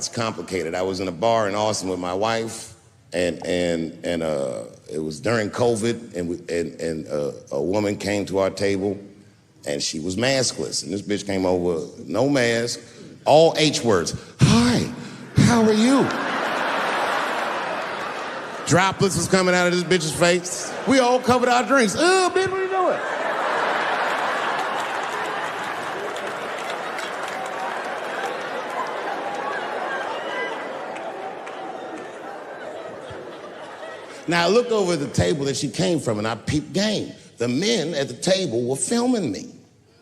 It's complicated. I was in a bar in Austin with my wife, and it was during COVID, and a woman came to our table, and she was maskless, and this bitch came over, no mask, all H words. Hi, how are you? Droplets was coming out of this bitch's face. We all covered our drinks. Oh, bitch, what are you doing? Now, I looked over at the table that she came from, and I peeped game. The men at the table were filming me.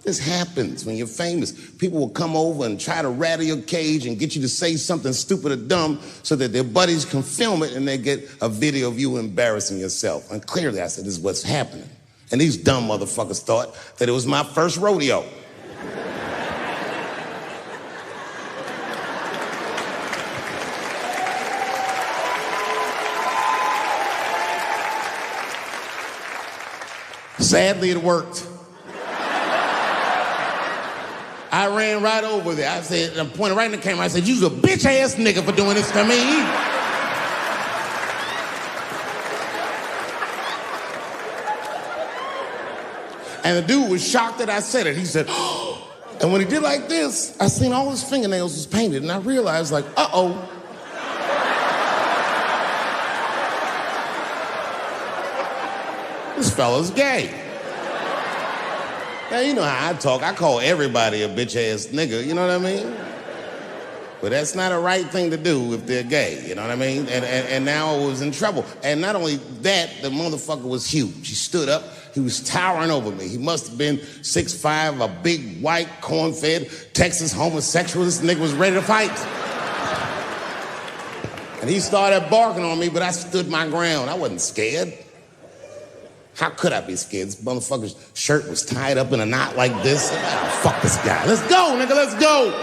This happens when you're famous. People will come over and try to rattle your cage and get you to say something stupid or dumb so that their buddies can film it and they get a video of you embarrassing yourself. And clearly, I said, this is what's happening. And these dumb motherfuckers thought that it was my first rodeo. Sadly, it worked. I ran right over there. I said, I pointed right in the camera. I said, you's a bitch-ass nigga for doing this to me. And the dude was shocked that I said it. He said, oh. And when he did like this, I seen all his fingernails was painted, and I realized, like, uh-oh. This fella's gay. Now, you know how I talk. I call everybody a bitch-ass nigga, you know what I mean? But that's not a right thing to do if they're gay, you know what I mean? And now I was in trouble. And not only that, the motherfucker was huge. He stood up. He was towering over me. He must have been 6'5", a big, white, corn-fed, Texas homosexual. This nigga was ready to fight. And he started barking on me, but I stood my ground. I wasn't scared. How could I be scared? This motherfucker's shirt was tied up in a knot like this. Oh, fuck this guy. Let's go, nigga, let's go.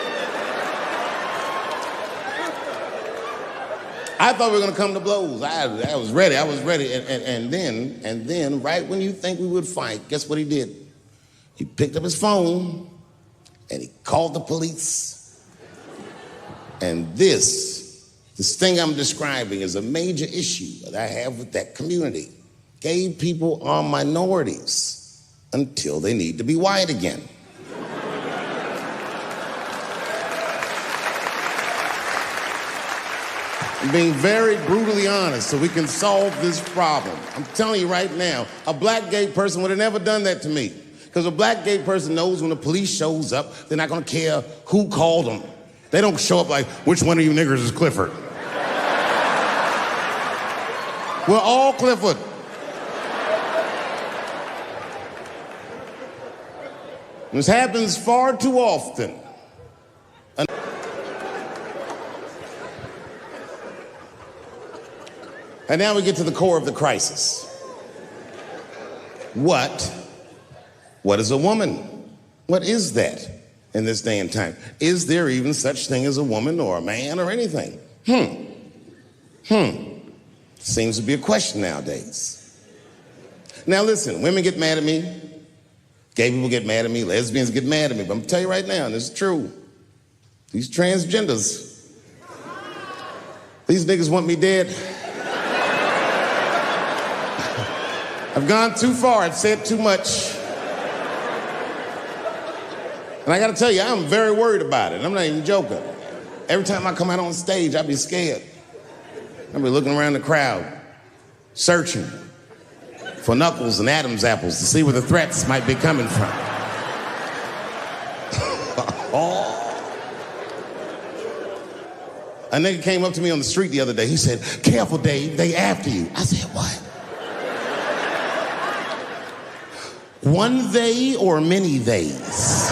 I thought we were gonna come to blows. I was ready. And then, right when you think we would fight, guess what he did? He picked up his phone and he called the police. And this thing I'm describing is a major issue that I have with that community. Gay people are minorities until they need to be white again. I'm being very brutally honest so we can solve this problem. I'm telling you right now, a black gay person would have never done that to me. Because a black gay person knows when the police shows up, they're not gonna care who called them. They don't show up like, which one of you niggers is Clifford? We're all Clifford. This happens far too often. And now we get to the core of the crisis. What is a woman? What is that in this day and time? Is there even such thing as a woman or a man or anything? Seems to be a question nowadays. Now listen, women get mad at me. Gay people get mad at me, lesbians get mad at me, but I'm gonna tell you right now, and this is true, these transgenders, these niggas want me dead. I've gone too far, I've said too much. And I gotta tell you, I'm very worried about it, I'm not even joking. Every time I come out on stage, I be scared. I be looking around the crowd, searching for knuckles and Adam's apples to see where the threats might be coming from. A nigga came up to me on the street the other day. He said, careful, Dave, they after you. I said, what? One they or many theys?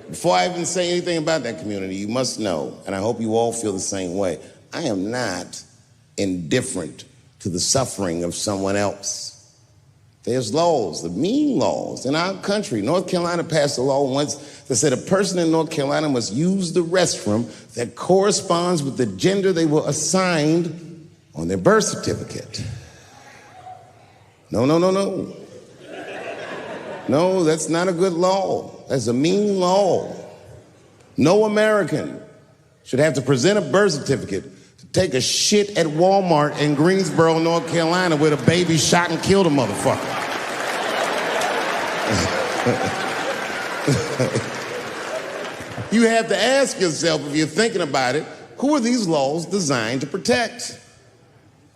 Before I even say anything about that community, you must know, and I hope you all feel the same way, I am not indifferent to the suffering of someone else. There's laws, the mean laws in our country. North Carolina passed a law once that said a person in North Carolina must use the restroom that corresponds with the gender they were assigned on their birth certificate. No, no, no, no. No, that's not a good law. That's a mean law. No American should have to present a birth certificate to take a shit at Walmart in Greensboro, North Carolina, where the baby shot and killed a motherfucker. You have to ask yourself, if you're thinking about it, who are these laws designed to protect?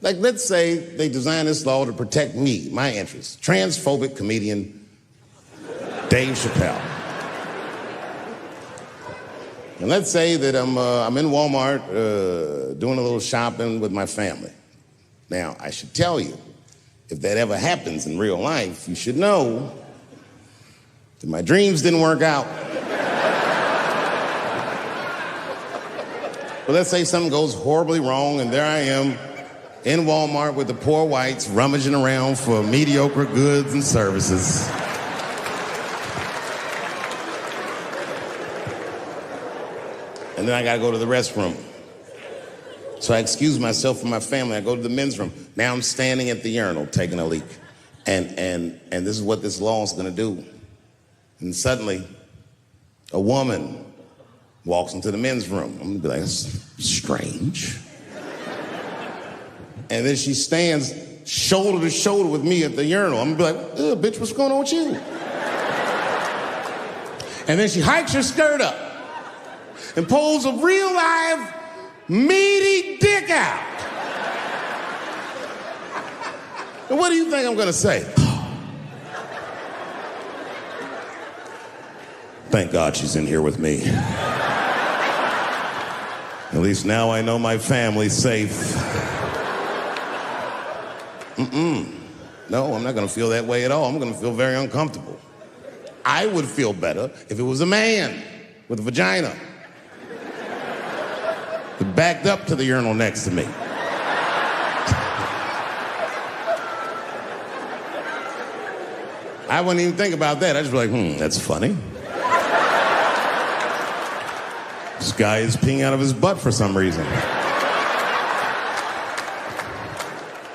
Like, let's say they designed this law to protect me, my interests. Transphobic comedian Dave Chappelle. And let's say that I'm in Walmart doing a little shopping with my family. Now, I should tell you, if that ever happens in real life, you should know that my dreams didn't work out. But let's say something goes horribly wrong, and there I am in Walmart with the poor whites rummaging around for mediocre goods and services. And then I gotta go to the restroom. So I excuse myself from my family. I go to the men's room. Now I'm standing at the urinal taking a leak. And this is what this law is gonna do. And suddenly, a woman walks into the men's room. I'm gonna be like, that's strange. And then she stands shoulder to shoulder with me at the urinal. I'm gonna be like, bitch, what's going on with you? And then she hikes her skirt up and pulls a real live, meaty dick out. And what do you think I'm gonna say? Thank God she's in here with me. At least now I know my family's safe. No, I'm not gonna feel that way at all. I'm gonna feel very uncomfortable. I would feel better if it was a man with a vagina that backed up to the urinal next to me. I wouldn't even think about that. I'd just be like, that's funny. This guy is peeing out of his butt for some reason.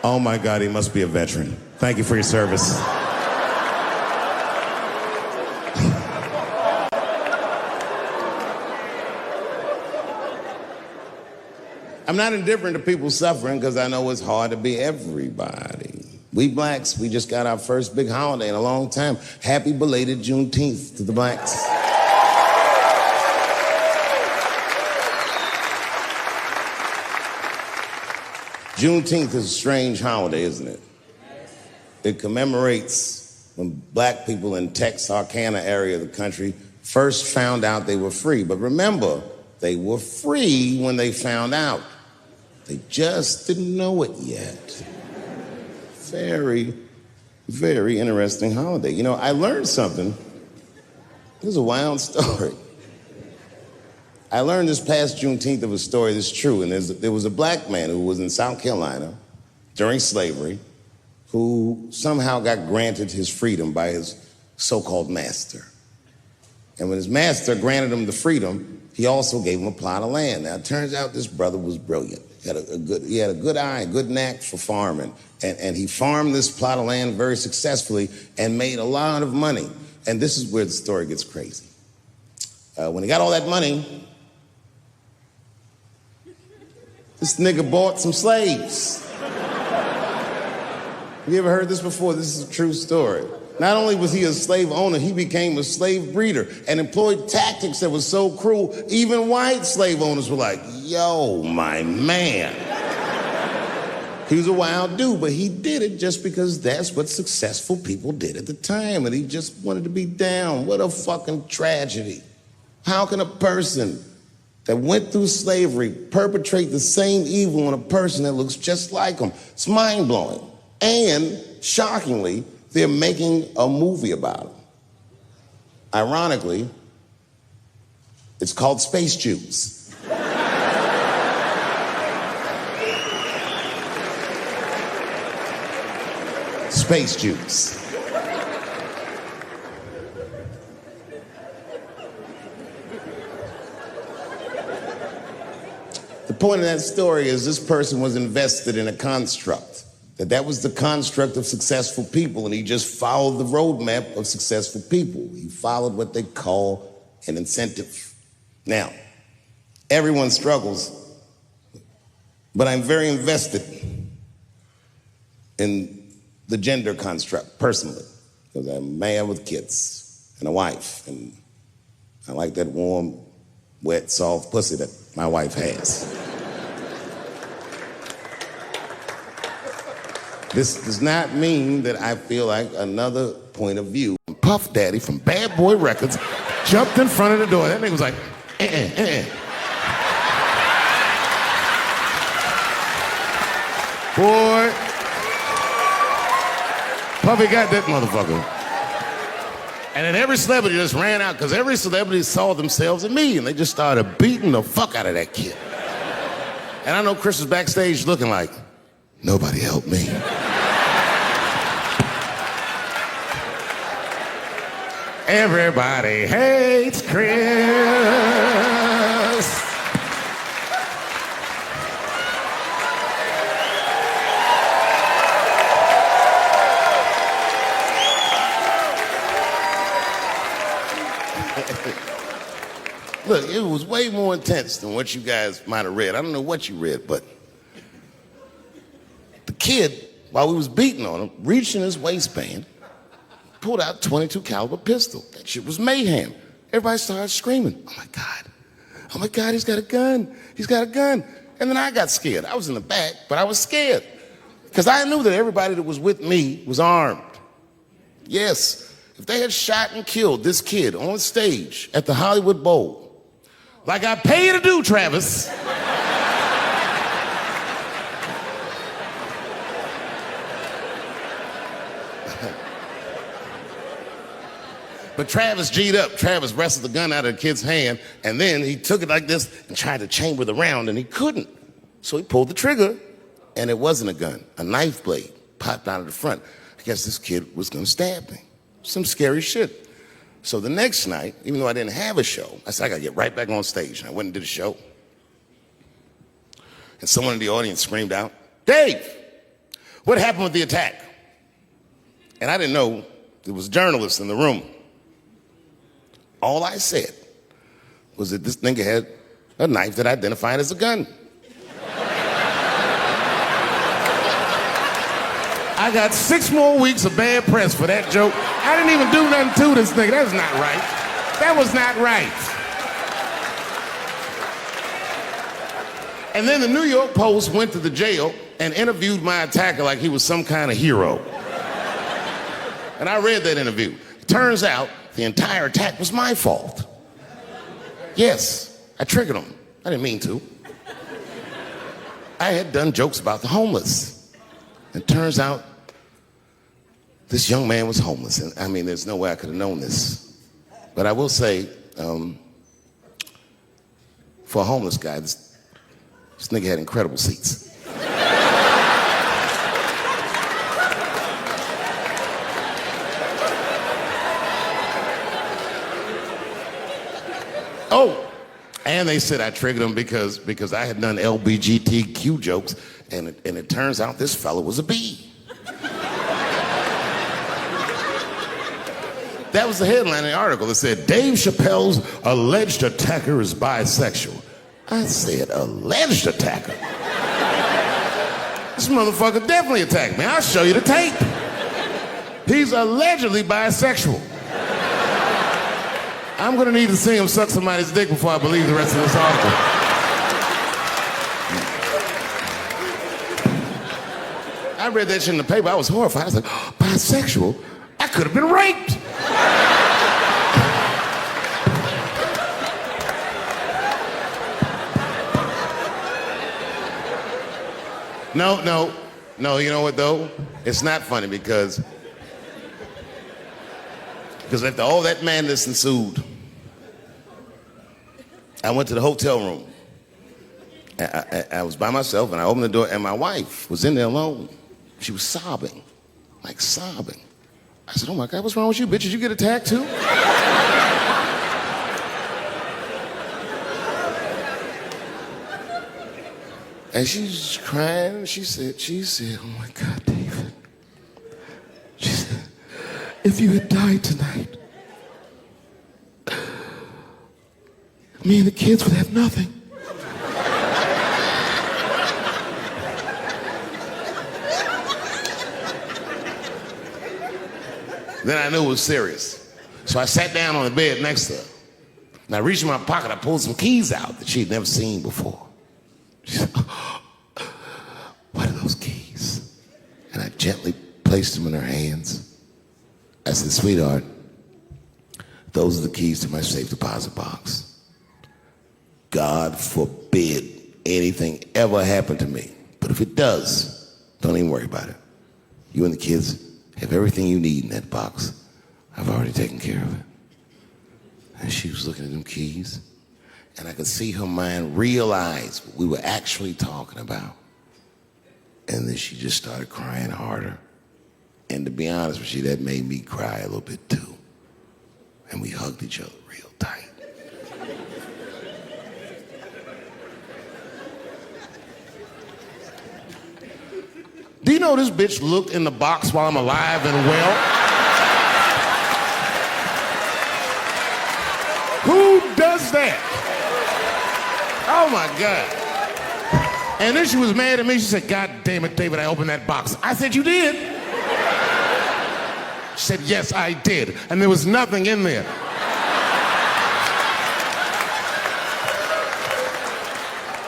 Oh my God, he must be a veteran. Thank you for your service. I'm not indifferent to people suffering because I know it's hard to be everybody. We blacks, we just got our first big holiday in a long time. Happy belated Juneteenth to the blacks. Juneteenth is a strange holiday, isn't it? It commemorates when black people in Texarkana area of the country first found out they were free. But remember, they were free when they found out. They just didn't know it yet. Very, very interesting holiday. You know, I learned something. This is a wild story. I learned this past Juneteenth of a story that's true, and there was a black man who was in South Carolina during slavery who somehow got granted his freedom by his so-called master. And when his master granted him the freedom, he also gave him a plot of land. Now, it turns out this brother was brilliant. He had a good eye, a good knack for farming, and he farmed this plot of land very successfully and made a lot of money. And this is where the story gets crazy. When he got all that money, this nigga bought some slaves. You ever heard this before? This is a true story. Not only was he a slave owner, he became a slave breeder and employed tactics that were so cruel, even white slave owners were like, yo, my man. He was a wild dude, but he did it just because that's what successful people did at the time, and he just wanted to be down. What a fucking tragedy. How can a person that went through slavery perpetrate the same evil on a person that looks just like him? It's mind-blowing. And, shockingly, they're making a movie about him. Ironically, it's called Space Jews. Space Jews. The point of that story is this person was invested in a construct, that was the construct of successful people, and he just followed the roadmap of successful people. He followed what they call an incentive. Now, everyone struggles, but I'm very invested in the gender construct, personally, because I'm a man with kids and a wife, and I like that warm, wet, soft pussy that my wife has. This does not mean that I feel like another point of view. Puff Daddy from Bad Boy Records jumped in front of the door. That nigga was like, Boy, Puffy got that motherfucker. And then every celebrity just ran out because every celebrity saw themselves in me, and they just started beating the fuck out of that kid. And I know Chris was backstage looking like, nobody helped me. Everybody hates Chris. Look, it was way more intense than what you guys might have read. I don't know what you read, but the kid, while we was beating on him, reached in his waistband, pulled out a .22 caliber pistol. That shit was mayhem. Everybody started screaming, oh my God, he's got a gun, he's got a gun. And then I got scared. I was in the back, but I was scared because I knew that everybody that was with me was armed. Yes, if they had shot and killed this kid on stage at the Hollywood Bowl, like I pay you to do, Travis. But Travis G'd up. Travis wrestled the gun out of the kid's hand, and then he took it like this and tried to chamber the round, and he couldn't. So he pulled the trigger, and it wasn't a gun. A knife blade popped out of the front. I guess this kid was gonna stab me. Some scary shit. So the next night, even though I didn't have a show, I said, I gotta get right back on stage. And I went and did a show. And someone in the audience screamed out, Dave, what happened with the attack? And I didn't know there was journalists in the room. All I said was that this nigga had a knife that identified as a gun. I got 6 more weeks of bad press for that joke. I didn't even do nothing to this nigga. That was not right. That was not right. And then the New York Post went to the jail and interviewed my attacker like he was some kind of hero. And I read that interview. It turns out the entire attack was my fault. Yes, I triggered him. I didn't mean to. I had done jokes about the homeless. It turns out this young man was homeless. And I mean, there's no way I could have known this. But I will say, for a homeless guy, this nigga had incredible seats. Oh, and they said I triggered him because I had done LBGTQ jokes, and it turns out this fella was a bee. That was the headline in the article. It said, Dave Chappelle's alleged attacker is bisexual. I said, alleged attacker? This motherfucker definitely attacked me. I'll show you the tape. He's allegedly bisexual. I'm gonna need to see him suck somebody's dick before I believe the rest of this article. I read that shit in the paper. I was horrified. I was like, oh, bisexual? I could have been raped. No, you know what though? It's not funny because after all that madness ensued, I went to the hotel room. I was by myself and I opened the door and my wife was in there alone. She was sobbing, like sobbing. I said, oh my God, what's wrong with you, bitch? Did you get attacked too? And she's crying. She said, oh my God, David. She said, if you had died tonight, me and the kids would have nothing. Then I knew it was serious. So I sat down on the bed next to her. And I reached in my pocket, I pulled some keys out that she'd never seen before. She said, oh, what are those keys? And I gently placed them in her hands. I said, sweetheart, those are the keys to my safe deposit box. God forbid anything ever happen to me. But if it does, don't even worry about it. You and the kids have everything you need in that box. I've already taken care of it. And she was looking at them keys, and I could see her mind realize what we were actually talking about. And then she just started crying harder. And to be honest with you, that made me cry a little bit too. And we hugged each other real tight. Do you know this bitch looked in the box while I'm alive and well? Who does that? Oh my God. And then she was mad at me. She said, God damn it, David, I opened that box. I said, you did? She said, yes, I did. And there was nothing in there.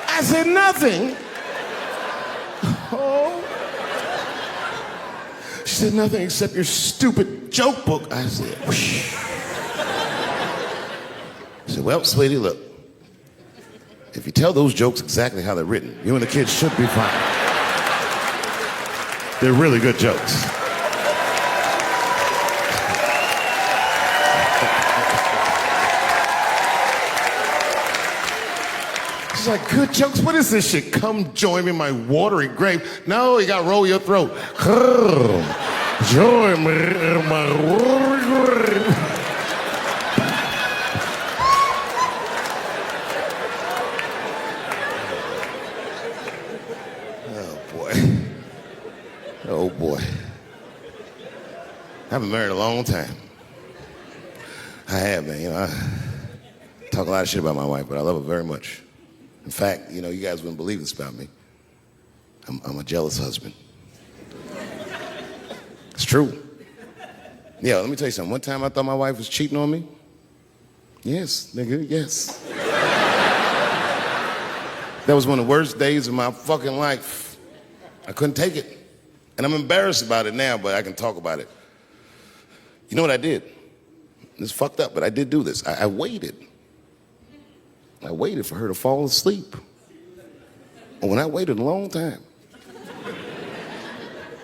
I said, nothing? Oh. She said, nothing except your stupid joke book. I said, whoosh. I said, well, sweetie, look. If you tell those jokes exactly how they're written, you and the kids should be fine. They're really good jokes. She's like, good jokes? What is this shit? Come join me in my watery grave. No, you gotta roll your throat. Join me in my watery grave. Oh boy. I've been married a long time. I have, man. You know, I talk a lot of shit about my wife, but I love her very much. In fact, you know, you guys wouldn't believe this about me. I'm a jealous husband. It's true. Yeah, let me tell you something. One time I thought my wife was cheating on me. Yes, nigga, yes. That was one of the worst days of my fucking life. I couldn't take it. And I'm embarrassed about it now, but I can talk about it. You know what I did? It's fucked up, but I did do this. I waited. I waited for her to fall asleep. And when I waited a long time,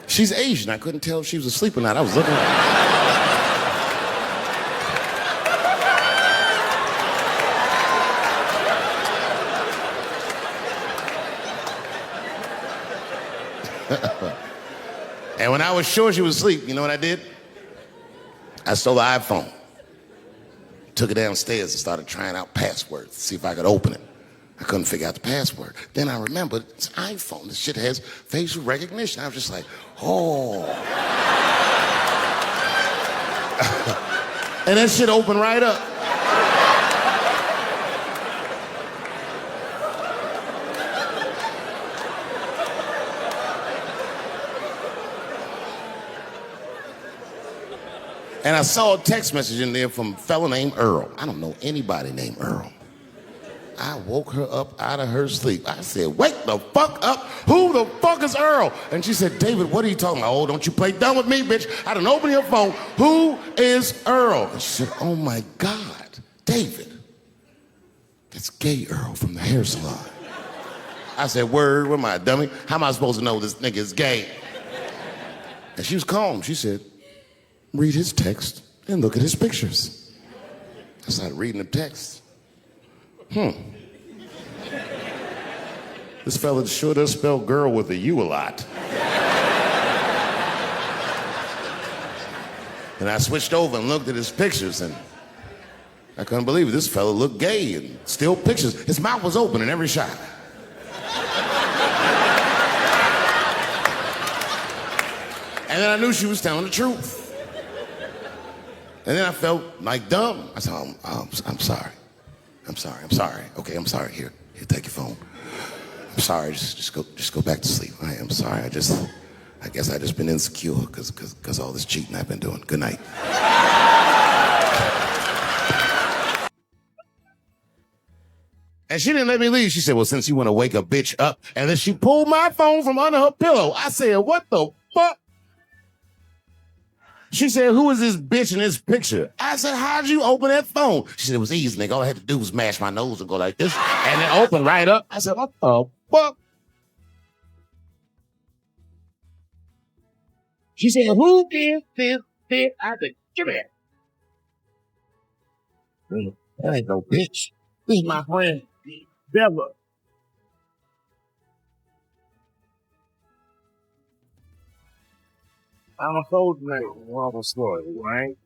she's Asian. I couldn't tell if she was asleep or not. I was looking at her. And when I was sure she was asleep, you know what I did? I stole the iPhone, took it downstairs and started trying out passwords to see if I could open it. I couldn't figure out the password. Then I remembered it's an iPhone. This shit has facial recognition. I was just like, oh. And that shit opened right up. And I saw a text message in there from a fella named Earl. I don't know anybody named Earl. I woke her up out of her sleep. I said, wake the fuck up. Who the fuck is Earl? And she said, David, what are you talking about? Oh, don't you play dumb with me, bitch. I done opened your phone. Who is Earl? And she said, oh my God, David. That's gay Earl from the hair salon. I said, word, what am I, dummy? How am I supposed to know this nigga is gay? And she was calm. She said, read his text and look at his pictures. I started reading the text. This fella sure does spell girl with a U a lot. And I switched over and looked at his pictures, and I couldn't believe it. This fella looked gay and still pictures. His mouth was open in every shot. And then I knew she was telling the truth. And then I felt like dumb. I said, I'm sorry. I'm sorry. Okay, I'm sorry. Here, take your phone. I'm sorry, just go back to sleep. I'm sorry, I guess I just been insecure because all this cheating I've been doing. Good night. And she didn't let me leave. She said, well, since you want to wake a bitch up. And then she pulled my phone from under her pillow. I said, what the fuck? She said, who is this bitch in this picture? I said, how'd you open that phone? She said, it was easy, nigga. All I had to do was mash my nose and go like this. And it opened right up. I said, what the fuck? She said, who did this? I said, give me that. That ain't no bitch. This is my friend, Deborah. I'm a cold night. Awful story, right?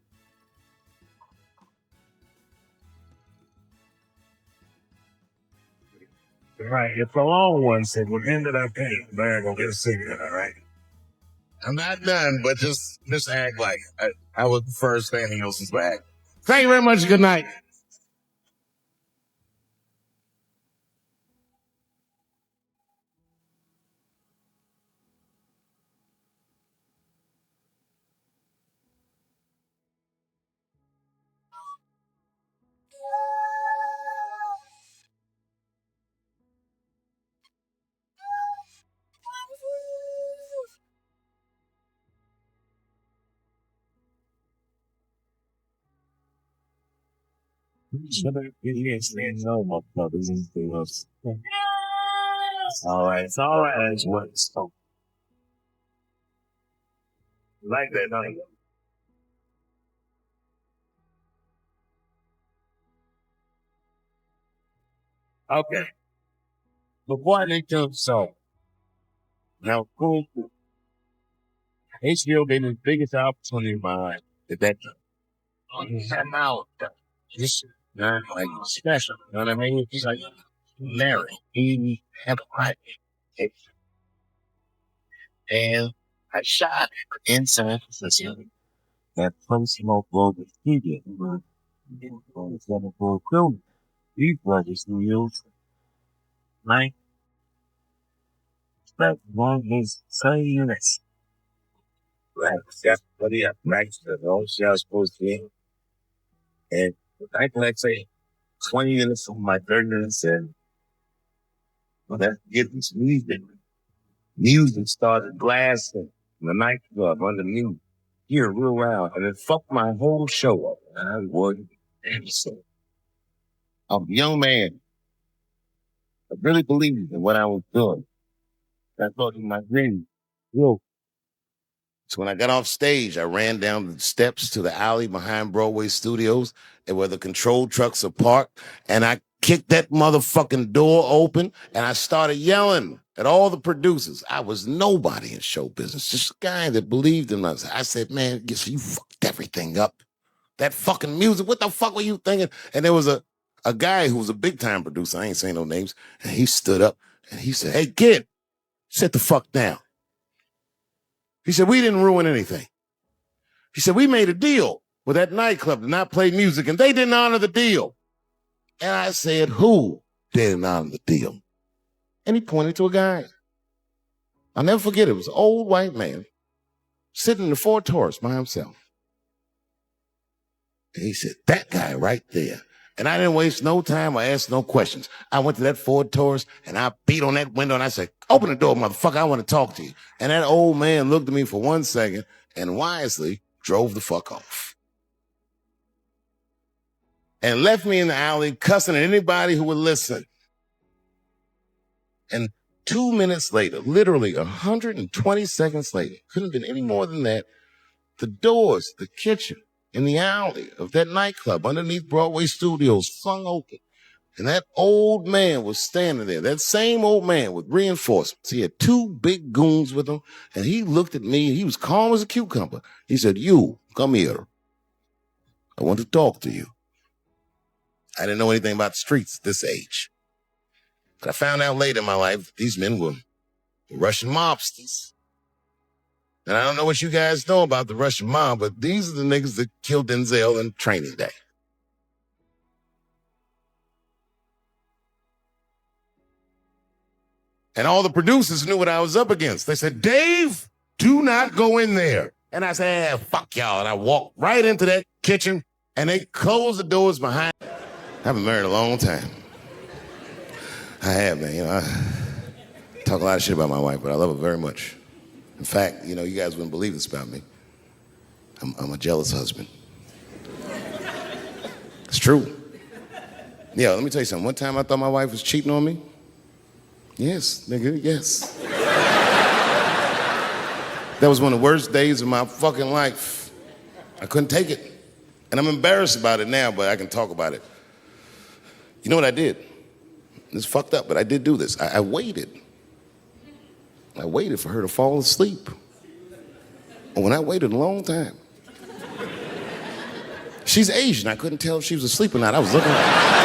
Right, it's a long one, so we'll end it up paying. Better go get a cigarette, all right? I'm not done, but just act like I was the first standing else's back. Thank you very much. Good night. All right, it's all right. It's what it's so. Like that, don't you? Okay. Before I make the song, now, cool. HBO gave me the biggest opportunity in my life at that time. I'm out. This not like special. You know what I mean? He's like Larry. He had a life. And I shot inside the facility. That place smoke road the studio. On the 7-4 film. These brothers who use like that one is so units. Right, that's what he had max the whole shell supposed to be. And I can like say 20 minutes from my 30 minutes and well, that's getting some music. Music started blasting in the nightclub underneath here real loud and it fucked my whole show up. And I wasn't so I'm a young man. I really believed in what I was doing. I thought in my dream. Yo. So when I got off stage, I ran down the steps to the alley behind Broadway Studios and where the control trucks are parked. And I kicked that motherfucking door open and I started yelling at all the producers. I was nobody in show business, just a guy that believed in us. I said, man, you fucked everything up. That fucking music, what the fuck were you thinking? And there was a guy who was a big time producer, I ain't saying no names, and he stood up and he said, hey kid, sit the fuck down. He said, we didn't ruin anything. He said, we made a deal with that nightclub to not play music, and they didn't honor the deal. And I said, who didn't honor the deal? And he pointed to a guy. I'll never forget it. It was an old white man sitting in the Ford Taurus by himself. And he said, that guy right there. And I didn't waste no time or ask no questions. I went to that Ford Taurus and I beat on that window and I said, open the door, motherfucker, I want to talk to you. And that old man looked at me for 1 second and wisely drove the fuck off. And left me in the alley cussing at anybody who would listen. And 2 minutes later, literally 120 seconds later, couldn't have been any more than that, the doors, the kitchen, in the alley of that nightclub underneath Broadway Studios flung open. And that old man was standing there, that same old man with reinforcements. He had 2 big goons with him, and he looked at me, and he was calm as a cucumber. He said, you, come here. I want to talk to you. I didn't know anything about the streets at this age. But I found out later in my life that these men were Russian mobsters. And I don't know what you guys know about the Russian mob, but these are the niggas that killed Denzel in Training Day. And all the producers knew what I was up against. They said, Dave, do not go in there. And I said, fuck y'all. And I walked right into that kitchen, and they closed the doors behind. I've been married a long time. I have, man. You know, I talk a lot of shit about my wife, but I love her very much. In fact, you know, you guys wouldn't believe this about me. I'm a jealous husband. It's true. Yeah, let me tell you something. One time I thought my wife was cheating on me. Yes, nigga, yes. That was one of the worst days of my fucking life. I couldn't take it. And I'm embarrassed about it now, but I can talk about it. You know what I did? It's fucked up, but I did do this. I waited. I waited for her to fall asleep. And when I waited a long time, she's Asian. I couldn't tell if she was asleep or not. I was looking at her.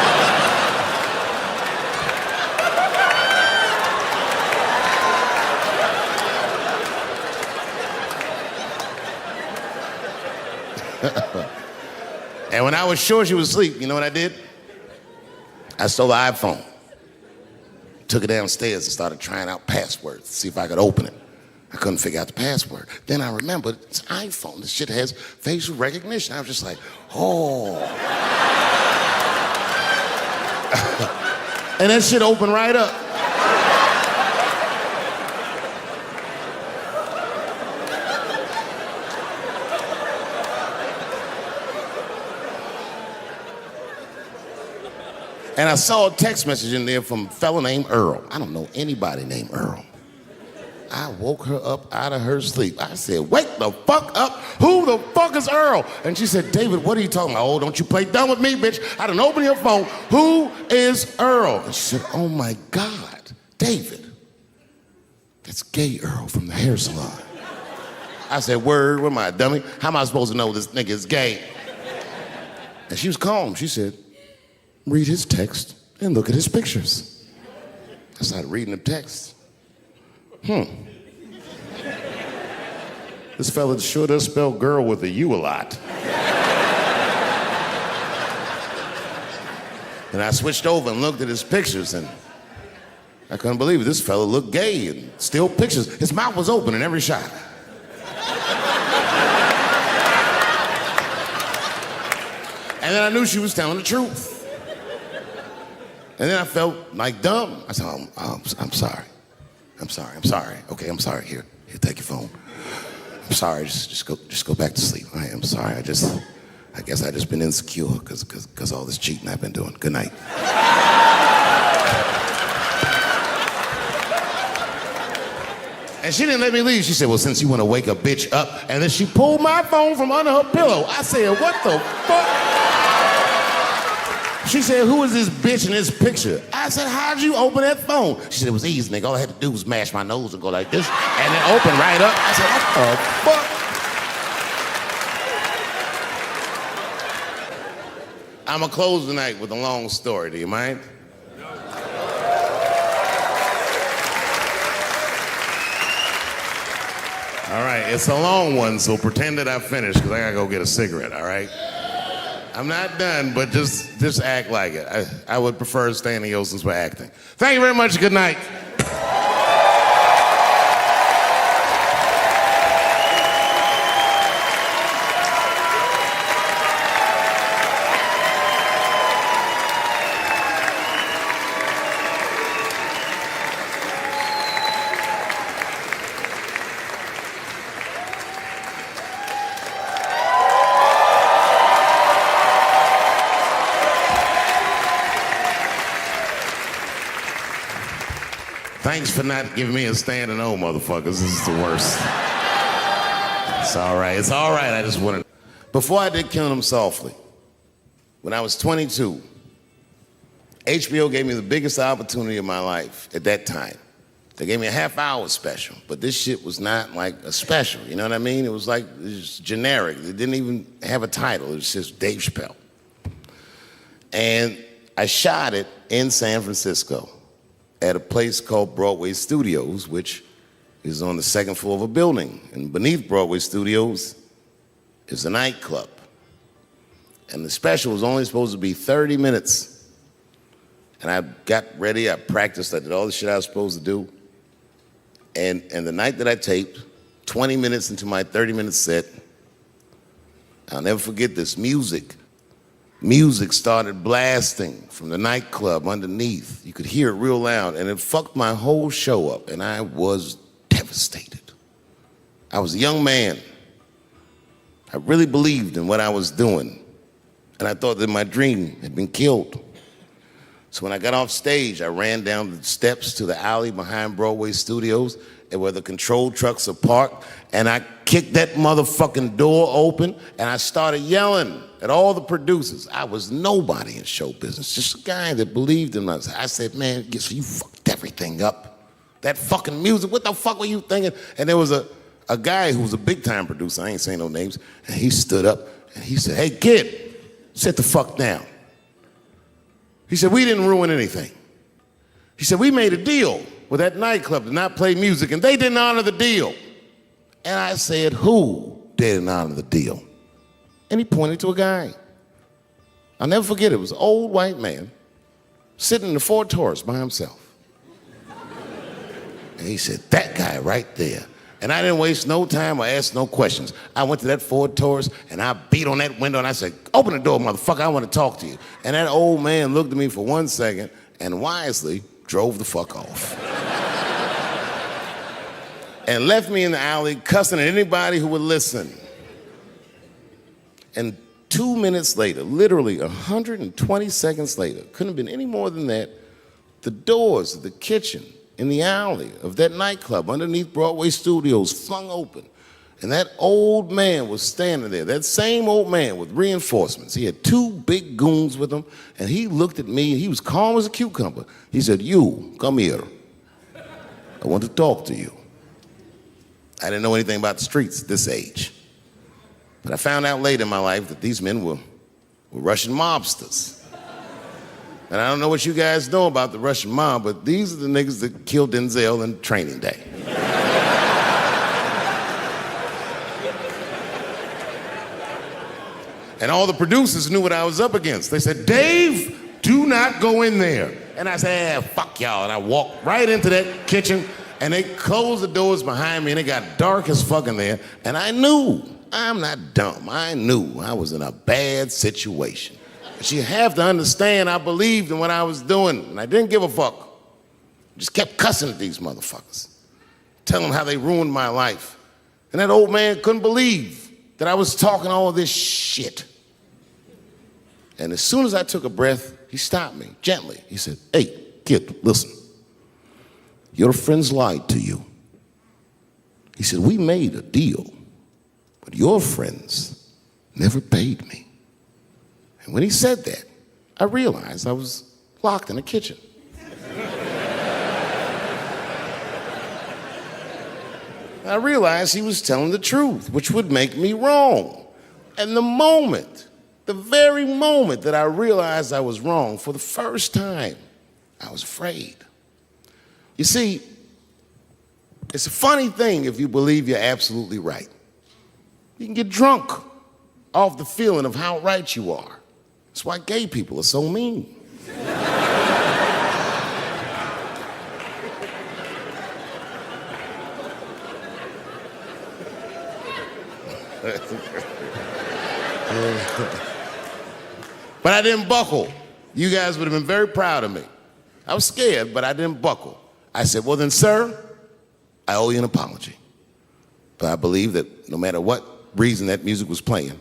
And when I was sure she was asleep, you know what I did? I stole the iPhone, took it downstairs and started trying out passwords to see if I could open it. I couldn't figure out the password. Then I remembered it's iPhone. This shit has facial recognition. I was just like, oh. And that shit opened right up. And I saw a text message in there from a fella named Earl. I don't know anybody named Earl. I woke her up out of her sleep. I said, wake the fuck up. Who the fuck is Earl? And she said, David, what are you talking about? Oh, don't you play dumb with me, bitch. I done open your phone. Who is Earl? And she said, oh my God, David. That's gay Earl from the hair salon. I said, word, what am I, a dummy? How am I supposed to know this nigga is gay? And she was calm. She said, read his text and look at his pictures. I started reading the text. This fella sure does spell girl with a U a lot. And I switched over and looked at his pictures, and I couldn't believe it. This fella looked gay and still pictures. His mouth was open in every shot. And then I knew she was telling the truth. And then I felt like dumb. I said, I'm sorry. I'm sorry. Okay, I'm sorry. Here, take your phone. I'm sorry, just go back to sleep. I am sorry. I guess I just been insecure because all this cheating I've been doing. Good night. And she didn't let me leave. She said, well, since you want to wake a bitch up, and then she pulled my phone from under her pillow. I said, what the fuck? She said, who is this bitch in this picture? I said, how'd you open that phone? She said, it was easy, nigga. All I had to do was mash my nose and go like this, and then open right up. I said, what the fuck? I'm gonna close the night with a long story. Do you mind? All right, it's a long one, so pretend that I finished, because I gotta go get a cigarette, all right? I'm not done, but just act like it. I would prefer staying in the Oceans for acting. Thank you very much. Good night. Thanks for not giving me a standing O, motherfuckers. This is the worst. It's all right. It's all right. I just wanted... Before I did Killing Them Softly, when I was 22, HBO gave me the biggest opportunity of my life at that time. They gave me a half-hour special, but this shit was not like a special, you know what I mean? It was like, it was generic. It didn't even have a title. It was just Dave Chappelle. And I shot it in San Francisco at a place called Broadway Studios, which It was on the second floor of a building, and beneath Broadway Studios is a nightclub. And the special was only supposed to be 30 minutes. And I got ready, I practiced, I did all the shit I was supposed to do. And the night that I taped, 20 minutes into my 30-minute set, I'll never forget this, music started blasting from the nightclub underneath. You could hear it real loud, and it fucked my whole show up, and I was devastated. I was a young man. I really believed in what I was doing, and I thought that my dream had been killed. So when I got off stage, I ran down the steps to the alley behind Broadway Studios and where the control trucks are parked, and I kicked that motherfucking door open, and I started yelling at all the producers. I was nobody in show business, just a guy that believed in us. I said, man, you fucked everything up. That fucking music, what the fuck were you thinking? And there was a guy who was a big-time producer, I ain't saying no names, and he stood up, and he said, hey, kid, sit the fuck down. He said, we didn't ruin anything. He said, we made a deal with that nightclub to not play music, and they didn't honor the deal. And I said, who didn't honor the deal? And he pointed to a guy. I'll never forget it. It was an old white man sitting in the Ford Taurus by himself. And he said, that guy right there. And I didn't waste no time or ask no questions. I went to that Ford Taurus, and I beat on that window, and I said, open the door, motherfucker, I want to talk to you. And that old man looked at me for 1 second and wisely drove the fuck off. And left me in the alley cussing at anybody who would listen. And 2 minutes later, literally 120 seconds later, couldn't have been any more than that, the doors of the kitchen in the alley of that nightclub underneath Broadway Studios flung open. And that old man was standing there, that same old man with reinforcements. He had 2 big goons with him, and he looked at me, and he was calm as a cucumber. He said, you, come here. I want to talk to you. I didn't know anything about the streets at this age. But I found out later in my life that these men were Russian mobsters. And I don't know what you guys know about the Russian mob, but these are the niggas that killed Denzel in Training Day. And all the producers knew what I was up against. They said, Dave, do not go in there. And I said, fuck y'all. And I walked right into that kitchen, and they closed the doors behind me, and it got dark as fuck in there. And I knew, I'm not dumb, I knew I was in a bad situation. But you have to understand, I believed in what I was doing, and I didn't give a fuck. Just kept cussing at these motherfuckers, telling them how they ruined my life. And that old man couldn't believe that I was talking all this shit. And as soon as I took a breath, he stopped me gently. He said, hey, kid, listen. Your friends lied to you. He said, we made a deal, but your friends never paid me. And when he said that, I realized I was locked in a kitchen. I realized he was telling the truth, which would make me wrong. And the very moment that I realized I was wrong, for the first time, I was afraid. You see, it's a funny thing if you believe you're absolutely right. You can get drunk off the feeling of how right you are. That's why gay people are so mean. But I didn't buckle. You guys would have been very proud of me. I was scared, but I didn't buckle. I said, well then, sir, I owe you an apology. But I believe that no matter what reason that music was playing,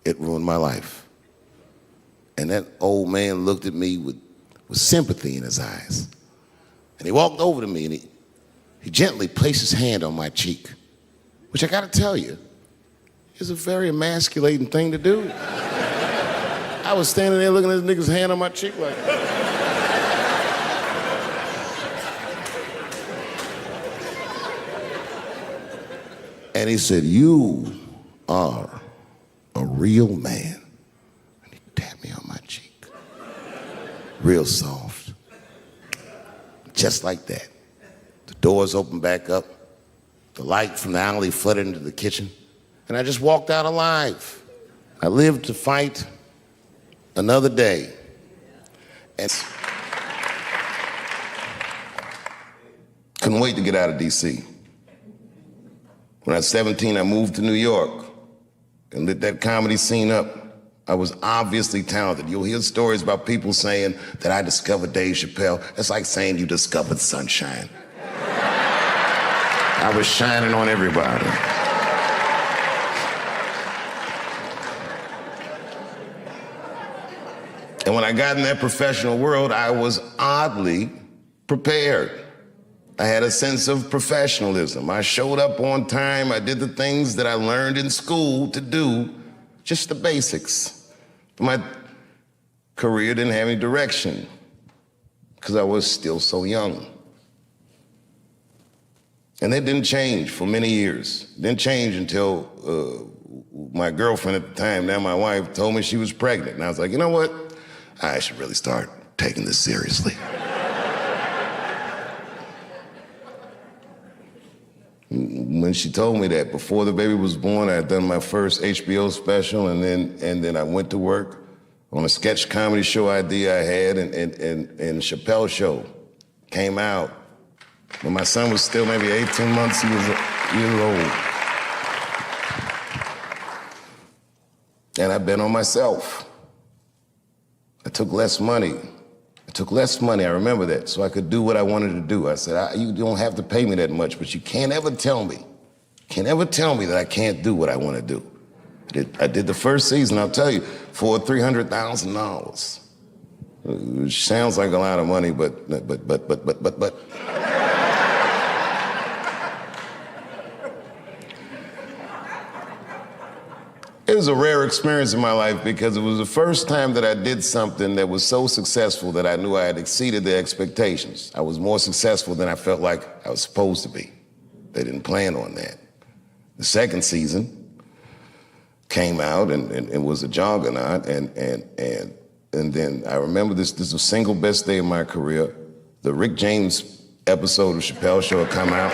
it ruined my life. And that old man looked at me with sympathy in his eyes. And he walked over to me and he gently placed his hand on my cheek, which I gotta tell you, is a very emasculating thing to do. I was standing there looking at this nigga's hand on my cheek like that. And he said, you are a real man. And he tapped me on my cheek. Real soft. Just like that. The doors opened back up. The light from the alley flooded into the kitchen, and I just walked out alive. I lived to fight another day. And couldn't wait to get out of D.C. When I was 17, I moved to New York and lit that comedy scene up. I was obviously talented. You'll hear stories about people saying that I discovered Dave Chappelle. It's like saying you discovered sunshine. I was shining on everybody. And when I got in that professional world, I was oddly prepared. I had a sense of professionalism. I showed up on time. I did the things that I learned in school to do, just the basics. My career didn't have any direction because I was still so young. And that didn't change for many years. It didn't change until my girlfriend at the time, now my wife, told me she was pregnant. And I was like, you know what? I should really start taking this seriously. When she told me that, before the baby was born, I had done my first HBO special, and then I went to work on a sketch comedy show idea I had, and Chappelle show came out. When my son was still maybe 18 months, he was years old. And I bet on myself. I took less money. I remember that, so I could do what I wanted to do. I said, you don't have to pay me that much, but you can't ever tell me that I can't do what I want to do. I did the first season, I'll tell you, for $300,000. Which sounds like a lot of money, but. It was a rare experience in my life because it was the first time that I did something that was so successful that I knew I had exceeded their expectations. I was more successful than I felt like I was supposed to be. They didn't plan on that. The second season came out and was a juggernaut, and then I remember this was the single best day of my career. The Rick James episode of Chappelle Show had come out.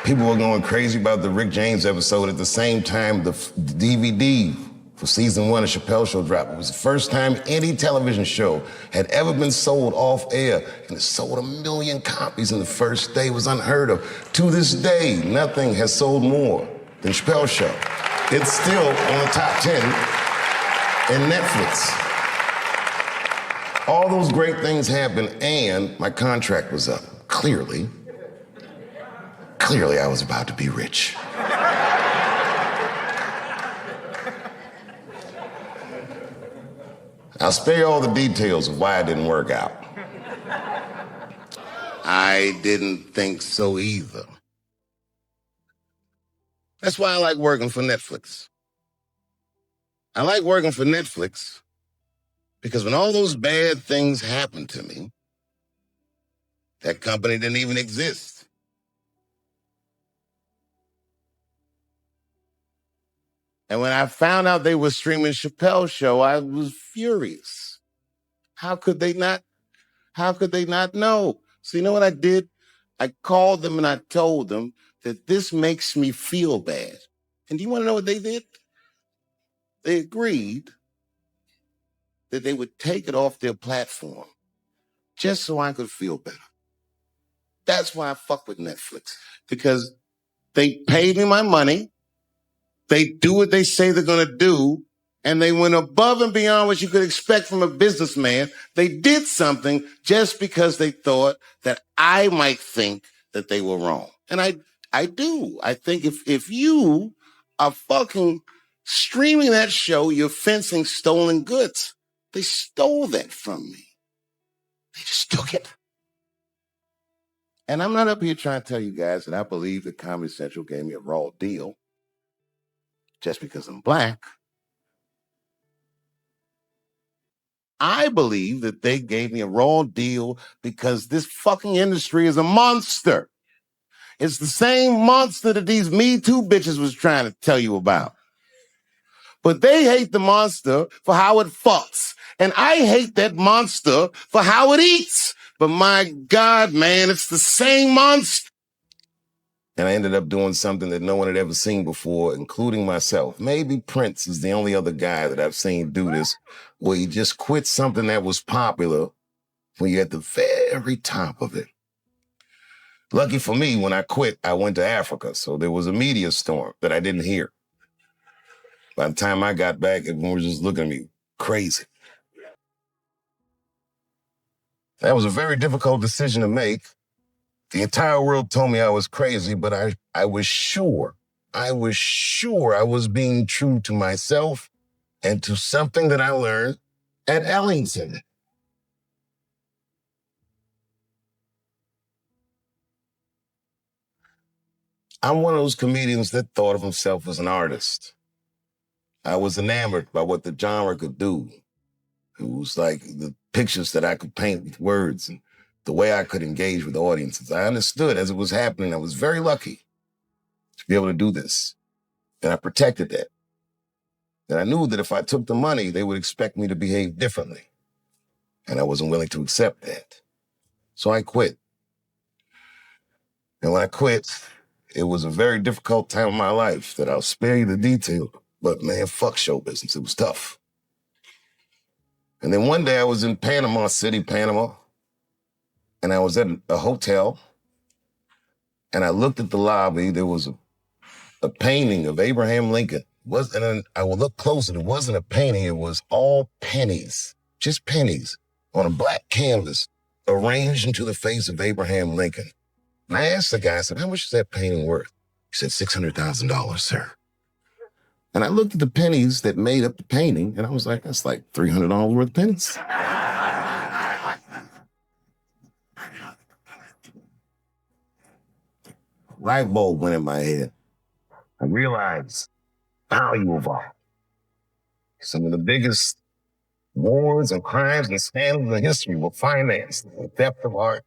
People were going crazy about the Rick James episode. At the same time, the DVD for season 1 of Chappelle Show dropped. It was the first time any television show had ever been sold off air, and it sold 1 million copies in the first day. It was unheard of. To this day, nothing has sold more than Chappelle Show. It's still on the top 10 in Netflix. All those great things happened, and my contract was up. Clearly, I was about to be rich. I'll spare you all the details of why it didn't work out. I didn't think so either. That's why I like working for Netflix. I like working for Netflix because when all those bad things happened to me, that company didn't even exist. And when I found out they were streaming Chappelle's show, I was furious. How could they not know? So you know what I did? I called them and I told them that this makes me feel bad. And do you want to know what they did? They agreed that they would take it off their platform just so I could feel better. That's why I fuck with Netflix, because they paid me my money. They do what they say they're going to do, and they went above and beyond what you could expect from a businessman. They did something just because they thought that I might think that they were wrong. And I do. I think if you are fucking streaming that show, you're fencing stolen goods. They stole that from me. They just took it. And I'm not up here trying to tell you guys that I believe that Comedy Central gave me a raw deal just because I'm black. I believe that they gave me a raw deal because this fucking industry is a monster. It's the same monster that these Me Too bitches was trying to tell you about. But they hate the monster for how it fucks. And I hate that monster for how it eats. But my God, man, it's the same monster. And I ended up doing something that no one had ever seen before, including myself. Maybe Prince is the only other guy that I've seen do this, where he just quit something that was popular when you're at the very top of it. Lucky for me, when I quit, I went to Africa, so there was a media storm that I didn't hear. By the time I got back, everyone was just looking at me crazy. That was a very difficult decision to make. The entire world told me I was crazy, but I was sure I was being true to myself and to something that I learned at Ellington. I'm one of those comedians that thought of himself as an artist. I was enamored by what the genre could do. It was like the pictures that I could paint with words and the way I could engage with audiences. I understood as it was happening. I was very lucky to be able to do this. And I protected that. And I knew that if I took the money, they would expect me to behave differently. And I wasn't willing to accept that. So I quit. And when I quit, it was a very difficult time in my life that I'll spare you the detail. But man, fuck show business. It was tough. And then one day I was in Panama City, Panama, and I was at a hotel, and I looked at the lobby. There was a painting of Abraham Lincoln. I will look closer. It wasn't a painting. It was all pennies, just pennies on a black canvas arranged into the face of Abraham Lincoln. And I asked the guy, I said, how much is that painting worth? He said, $600,000, sir. And I looked at the pennies that made up the painting, and I was like, that's like $300 worth of pennies. Light bulb went in my head. I realized value of art. Some of the biggest wars and crimes and scandals in history were financed. The theft of art.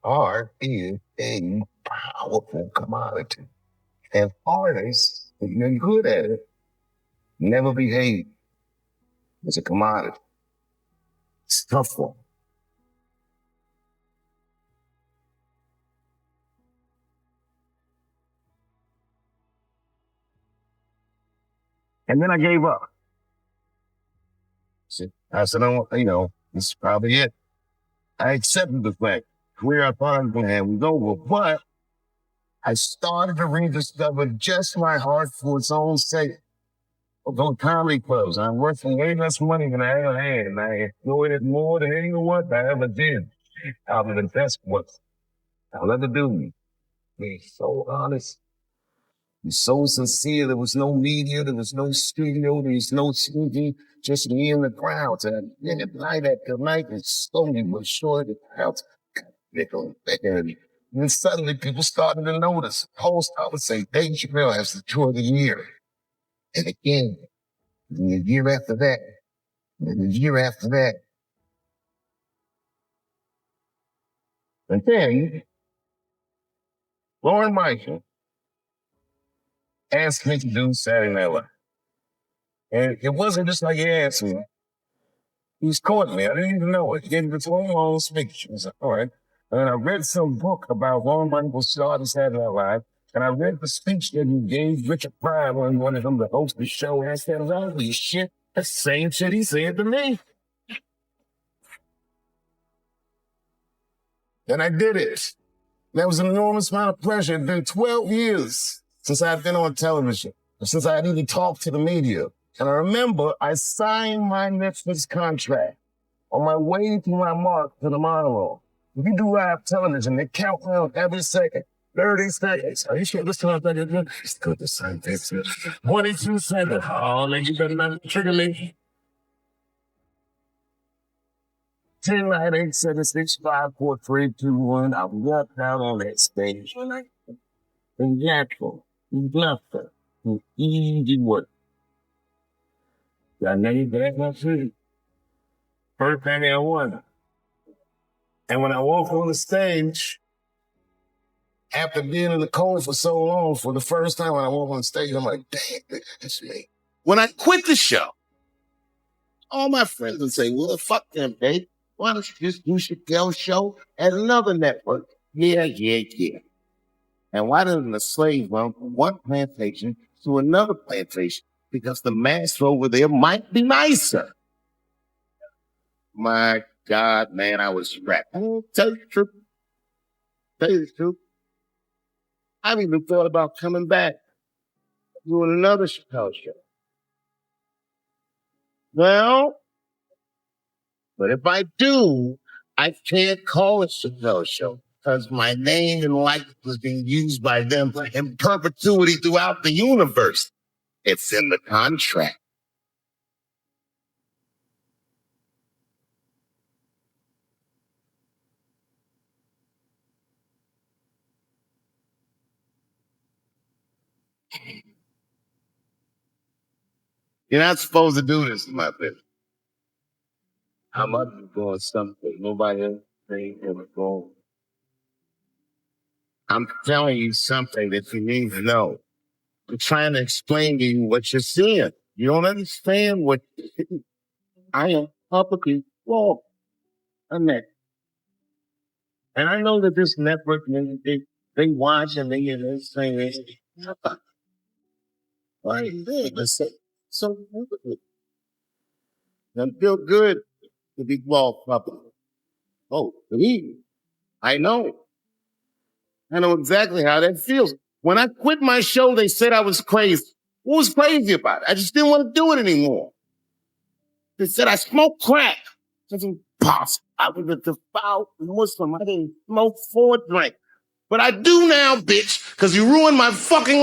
Art is a powerful commodity. And artists, if you're good at it, never behave as a commodity. It's a tough one. And then I gave up. I said, oh, this is probably it. I accepted the fact. Career I thought I was going to have was over, but I started to rediscover just my heart for its own sake. I go to comedy clubs. I'm working way less money than I ever had, and I enjoyed it more than anyone I ever did. Out of the best ones I'll ever do. Be so honest. Be so sincere. There was no media. There was no studio. There was no TV. Just me and the crowds. And at night after night, and slowly but surely, the crowds got bigger and bigger. And then suddenly people started to notice. Host, I would say, Dave Chappelle has the tour of the year. And again, and the year after that, and the year after that. And then, Lauren Michael asked me to do Saturday Night Live. And it wasn't just like he asked me. He was courting me. I didn't even know it. He gave me this long speech. He was like, all right. And I read some book about Lauren Michael's starting Saturday Night Live. And I read the speech that he gave Richard Pryor when wanted him to host the show. And I said, holy shit, that's the same shit he said to me. And I did it. That was an enormous amount of pleasure. It had been 12 years since I'd been on television, since I had even talked to the media. And I remember I signed my Netflix contract on my way to my mark to the monologue. If you do live television, they count down every second. 30 seconds. Are you sure this time it's good the same thing. 22 seconds. Oh, man, you better not trigger me. 10, 9, 8, 7, 6, 5, 4, 3, 2, 1. I walked out on that stage. And natural, and laughter, and easy work. I never back my feet. First thing I won. And when I walked on the stage, after being in the cold for so long, for the first time when I walked on stage, I'm like, damn, that's me. When I quit the show, All my friends would say, well, fuck them, Dave. Why don't you just do Chappelle's show at another network? Yeah, yeah, yeah. And why doesn't a slave run from one plantation to another plantation? Because the master over there might be nicer. My God, man, I was strapped. Tell you the truth. Tell you the truth. I've even thought about coming back, doing another Chappelle show. Well, but if I do, I can't call it Chappelle show because my name and likeness is being used by them in perpetuity throughout the universe. It's in the contract. You're not supposed to do this, my baby. I'm up doing something nobody else ain't ever going. I'm telling you something that you need to know. I'm trying to explain to you what you're seeing. You don't understand what I am publicly wrong. And I know that this network, they watch and they get this thing. Right there, so it feel good to be walled public. Oh, believe me, I know. I know exactly how that feels. When I quit my show, they said I was crazy. What was crazy about it? I just didn't want to do it anymore. They said I smoked crack. That's impossible. I was a devout Muslim. I didn't smoke 4 drinks. But I do now, bitch, because you ruined my fucking